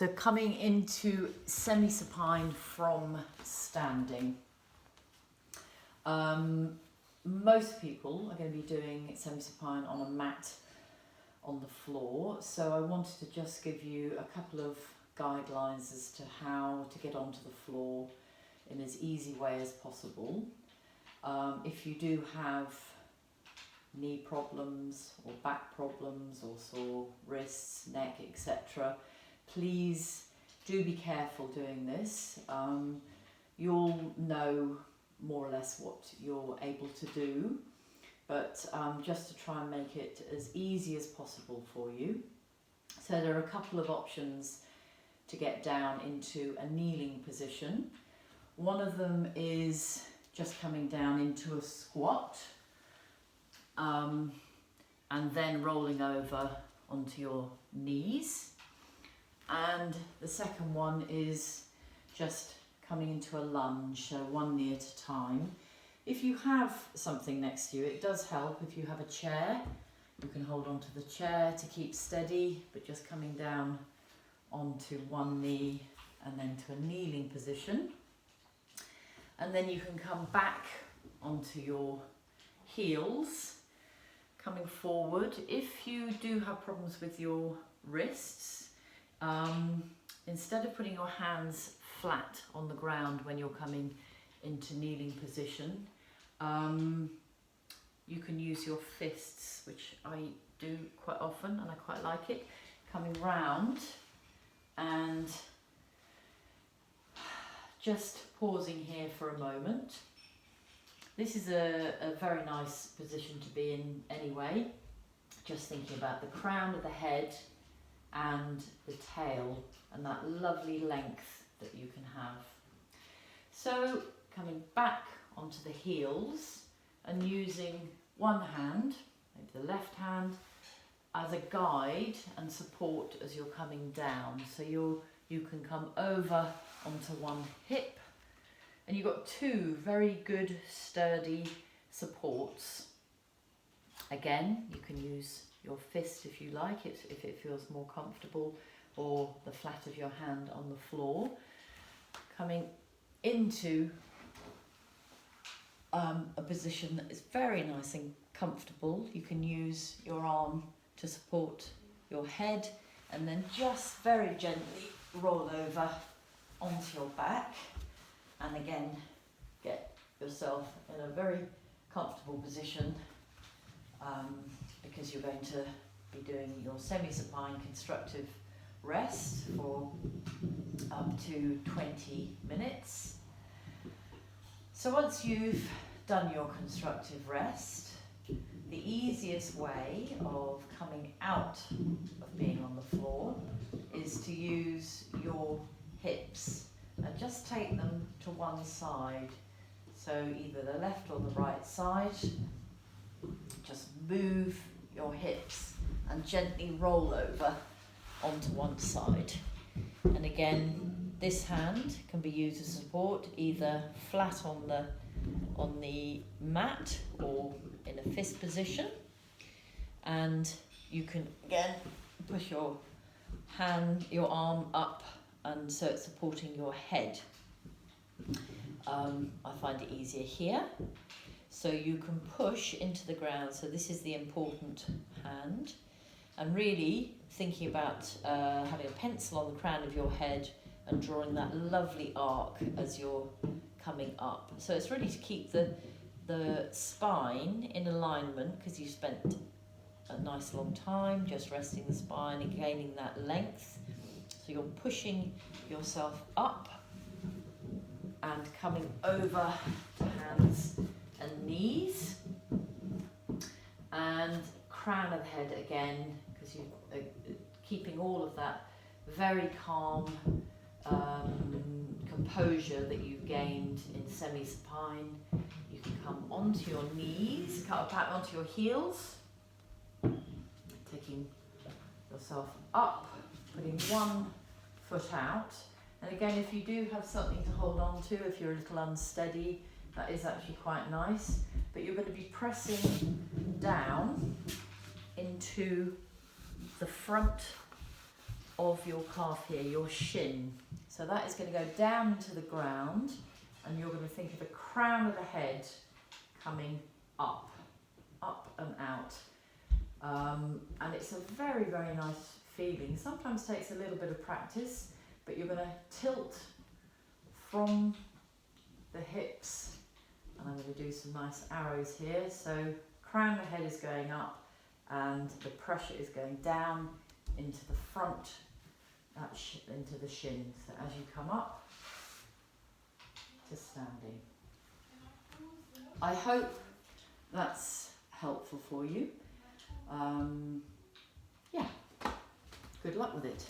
So coming into semi-supine from standing. Most people are going to be doing semi-supine on a mat on the floor, so I wanted to just give you a couple of guidelines as to how to get onto the floor in as easy way as possible. If you do have knee problems or back problems or sore wrists, neck, etc., please do be careful doing this. You'll know more or less what you're able to do, but just to try and make it as easy as possible for you. So there are a couple of options to get down into a kneeling position. One of them is just coming down into a squat and then rolling over onto your knees. And the second one is just coming into a lunge, so one knee at a time. If you have something next to you, it does help. If you have a chair, you can hold onto the chair to keep steady, but just coming down onto one knee and then to a kneeling position. And then you can come back onto your heels, coming forward. If you do have problems with your wrists, instead of putting your hands flat on the ground when you're coming into kneeling position, you can use your fists, which I do quite often and I quite like it, coming round and just pausing here for a moment. This is a very nice position to be in anyway, just thinking about the crown of the head and the tail and that lovely length that you can have. So coming back onto the heels and using one hand, maybe the left hand, as a guide and support as you're coming down. So you can come over onto one hip and you've got two very good sturdy supports. Again, you can use your fist if you like it, if it feels more comfortable, or the flat of your hand on the floor. Coming into a position that is very nice and comfortable. You can use your arm to support your head and then just very gently roll over onto your back, and again get yourself in a very comfortable position because you're going to be doing your semi-supine constructive rest for up to 20 minutes. So once you've done your constructive rest, the easiest way of coming out of being on the floor is to use your hips and just take them to one side. So either the left or the right side. Just move your hips and gently roll over onto one side. And again, this hand can be used as support, either flat on the mat or in a fist position. And you can again push your arm up, and so it's supporting your head. I find it easier here. So you can push into the ground. So this is the important hand. And really thinking about having a pencil on the crown of your head and drawing that lovely arc as you're coming up. So it's really to keep the spine in alignment, because you spent a nice long time just resting the spine and gaining that length. So you're pushing yourself up and coming over to hands and knees, and crown of the head again, because you're keeping all of that very calm composure that you've gained in semi-supine. You can come onto your knees, cut back onto your heels, taking yourself up, putting one foot out. And again, if you do have something to hold on to, if you're a little unsteady, that is actually quite nice. But you're going to be pressing down into the front of your calf here, your shin. So that is going to go down into the ground, and you're going to think of the crown of the head coming up and out. And it's a very, very nice feeling. Sometimes takes a little bit of practice, but you're going to tilt from the hips, and I'm going to do some nice arrows here. So crown of the head is going up, and the pressure is going down into the front, into the shin. So as you come up to standing. I hope that's helpful for you. Yeah, good luck with it.